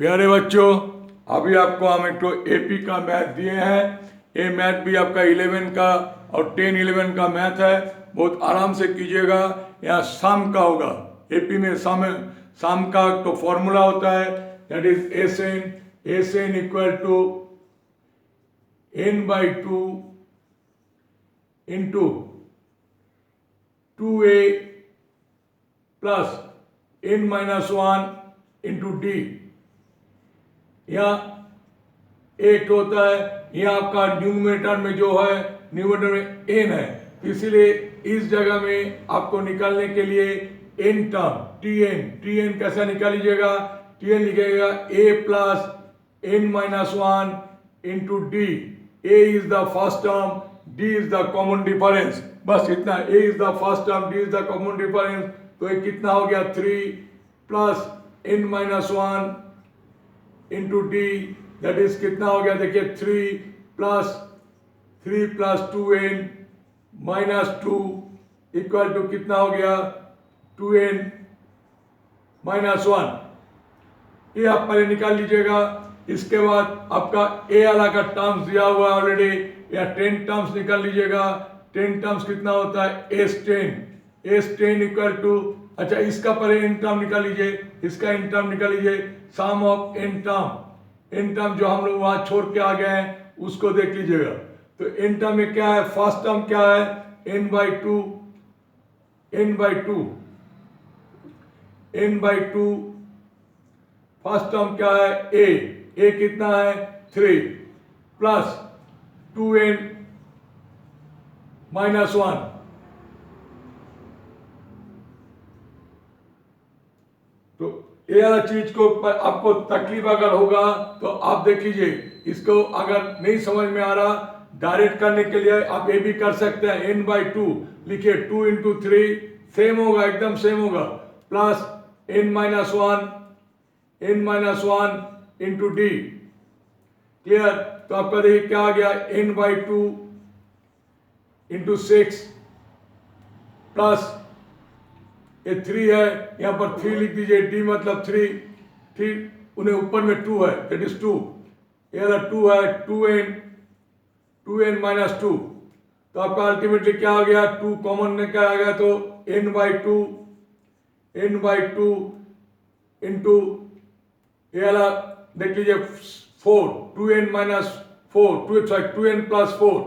प्यारे बच्चों, अभी आपको हम एक तो एपी का मैथ दिए हैं। ये मैथ भी आपका 11 का और 10-11 का मैथ है। बहुत आराम से कीजिएगा। यहाँ सम का होगा। एपी में सम का तो फॉर्मूला होता है, that is S n equal to n/2 into 2a plus n-1 into d. यहाँ एक होता है, यहाँ आपका न्यूमरेटर में जो है, न्यूमरेटर में n है, इसीलिए इस जगह में आपको निकालने के लिए n टर्म tn कैसा निकाल लीजिएगा। tn लिखिएगा a plus n-1 into D. a is the first term, d is the common difference. बस इतना, a is the first term, d is the common difference. तो ये कितना हो गया 3 plus n-1 into D, that is कितना हो गया, देखिए 3 plus 2n minus 2 equal to कितना हो गया 2n माइनस 1। ये आप पहले निकाल लीजिएगा। इसके बाद आपका ए वाला का टर्म्स दिया हुआ है ऑलरेडी, या 10 टर्म्स निकाल लीजिएगा। 10 टर्म्स कितना होता है S10 इक्वल टू, अच्छा इसका पहले n टर्म निकाल लीजिए, इसका n टर्म निकाल लीजिए। सम ऑफ n टर्म जो हम लोग वहां छोड़ के आ गए हैं उसको देख लीजिएगा। तो n टर्म में क्या है, फर्स्ट टर्म क्या है n/2, फर्स्ट टर्म क्या है a कितना है 3 प्लस 2n माइनस 1। तो ये वाला चीज को आपको तकलीफ अगर होगा तो आप देख लीजिए। इसको अगर नहीं समझ में आ रहा, डायरेक्ट करने के लिए आप ये भी कर सकते हैं। n/2 लिखिए, 2 इंटू 3 सेम होगा, एकदम सेम होगा, plus n-1 into D. Clear? तो आपका देखिए क्या आ गया, n/2 इंटू 6 प्लस ये 3 है, यहां पर 3 लिख दीजिए, डी मतलब 3 उन्हें ऊपर में 2 है, दैट इज 2। ये वाला 2 है, 2n माइनस 2। तो आपका अल्टीमेटली क्या आ गया, 2 कॉमन में क्या आ गया, तो n/2 इंटू ये वाला देख लीजिए 4, 2n minus 4, 2n plus 4,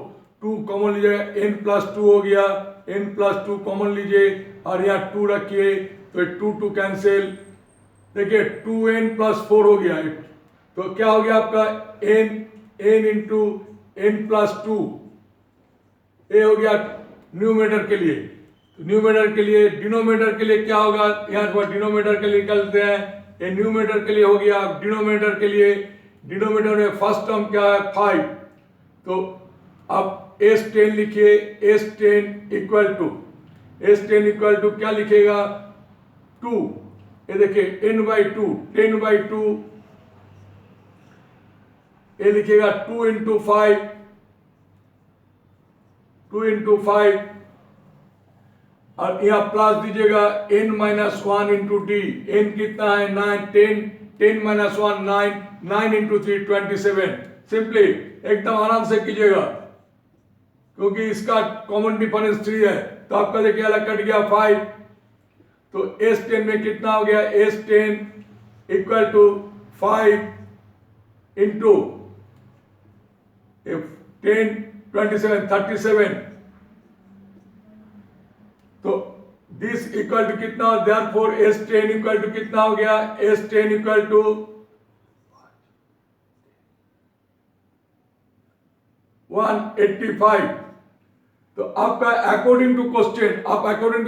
2 common लीजिएगा, n प्लस 2 हो गया, n प्लस 2 कॉमन लीजिए और यहाँ 2 रखिए, तो 2 कैंसिल। देखिए 2n प्लस 4 हो गया। तो क्या हो गया आपका n इंटू n प्लस 2। ये हो गया न्यूमरेटर के लिए। तो न्यूमरेटर के लिए, डिनोमिनेटर के लिए क्या होगा, यहाँ पर डिनोमिनेटर के लिए निकलते हैं। ये न्यूमरेटर के लिए हो गया। डिनोमिनेटर के लिए, डिनोमिनेटर में फर्स्ट टर्म क्या है 5, तो अब S10 लिखिए, S10 इक्वल टू क्या लिखेगा 2। ये देखिए n/2, 10/2, ये लिखेगा 2 इंटू 5 और यहाँ प्लस दीजिएगा n-1 इंटू डी। n कितना है 9, 10 माइनस 1 9 इंटू 3 27। सिंपली एकदम आराम से कीजिएगा, क्योंकि इसका कॉमन डिफरेंस 3 है। तो आपका देखिए अलग कट गया 5। तो S10 में कितना हो गया, S10 इक्वल टू 5 इंटू 10 27 37। तो दिस इक्वल टू कितना, देयरफॉर S10 इक्वल टू कितना हो गया, S10 इक्वल टू 185। तो आपका अकॉर्डिंग टू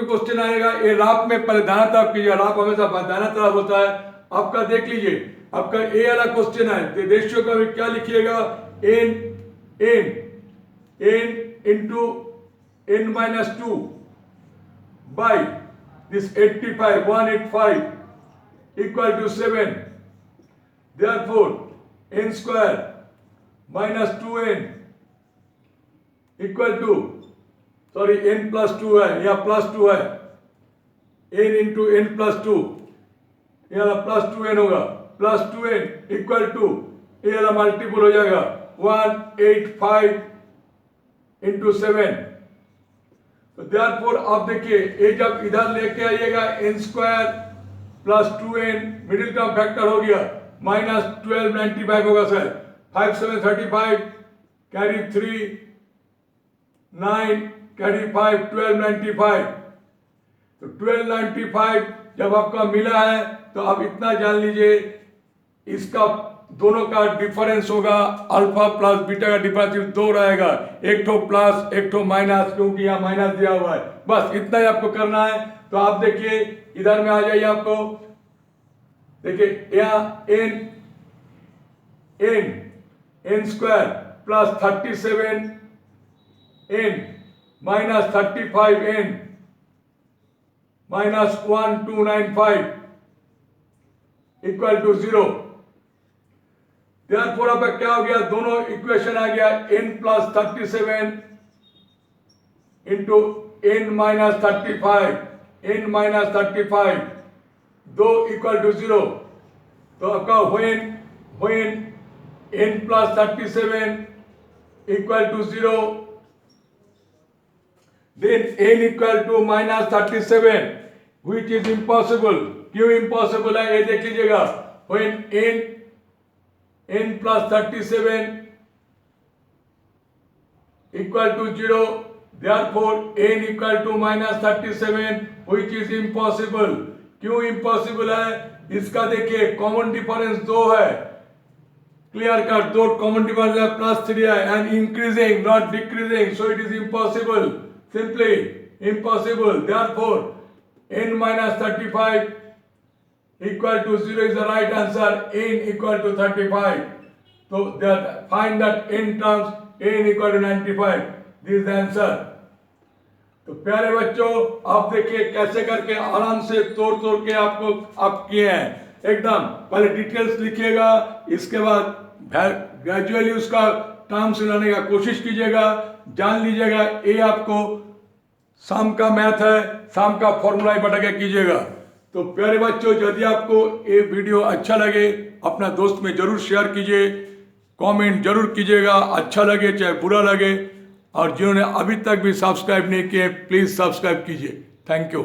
क्वेश्चन आएगा। ये राफ में पहले दाना तरफ कीजिए, राफ हमेशा दाना तरफ होता है। आपका देख लीजिए, आपका ए वाला क्वेश्चन है, रेशियो का क्या लिखिएगा, n into n-2 by this 185 equal to 7। Therefore n square minus 2n equal to, sorry n plus 2 है, यहाँ प्लस 2 है, n इंटू n प्लस 2, यहाँ प्लस 2n होगा। प्लस 2n इक्वल टू ये वाला मल्टीपल हो जाएगा 185 इंटू 7। तो देयरफॉर आप देखिए ये जब इधर लेके आइएगा n square plus 2n middle term factor हो गया माइनस 1295 होगा सर। 5 7 35 carry 3 9 carry 5 1295। तो 1295 जब आपका मिला है तो आप इतना जान लीजिए इसका दोनों का डिफरेंस होगा अल्फा प्लस बीटा का डिफरेंस 2 रहेगा, एक ठो प्लस एक ठो माइनस, क्योंकि यहाँ माइनस दिया हुआ है। बस इतना ही आपको करना है। तो आप देखिए इधर में आ जाइए, आपको देखिए यहाँ n square plus 37n minus 35n minus 1295 equal to 0। Therefore अब क्या हो गया, दोनों इक्वेशन आ गया n plus 37 into n minus 35 n minus 35 दो इक्वल टू 0। तो आपका when n plus 37 equal to 0 then n equal to minus 37 which is impossible। क्यों इम्पॉसिबल है ये देख लीजिएगा। when n plus 37 equal to 0 therefore n equal to minus 37 which is impossible। क्यों impossible है, इसका देखिए कॉमन डिफरेंस 2 है, क्लियर कट, दो कॉमन डिफरेंस है, प्लस 3 है and increasing not decreasing, so it is impossible, simply impossible. therefore n minus 35 equal to 0 is the right answer, n equal to 35। so find that n terms, n equal to 95, this is the answer। तो प्यारे बच्चों आप देखिए कैसे करके आराम से तोड़ के आपको आप किए हैं एकदम। पहले डिटेल्स लिखिएगा, इसके बाद ग्रेजुअली उसका टर्म्स लाने का कोशिश कीजिएगा, जान लीजिएगा। ये आपको शाम का मैथ है, शाम का फॉर्मूला ही बटा के कीजिएगा। तो प्यारे बच्चों यदि आपको ये वीडियो अच्छा लगे अपना दोस्त में जरूर शेयर कीजिए, कमेंट जरूर कीजिएगा, अच्छा लगे चाहे बुरा लगे। और जिन्होंने अभी तक भी सब्सक्राइब नहीं किए प्लीज़ सब्सक्राइब कीजिए। Thank you.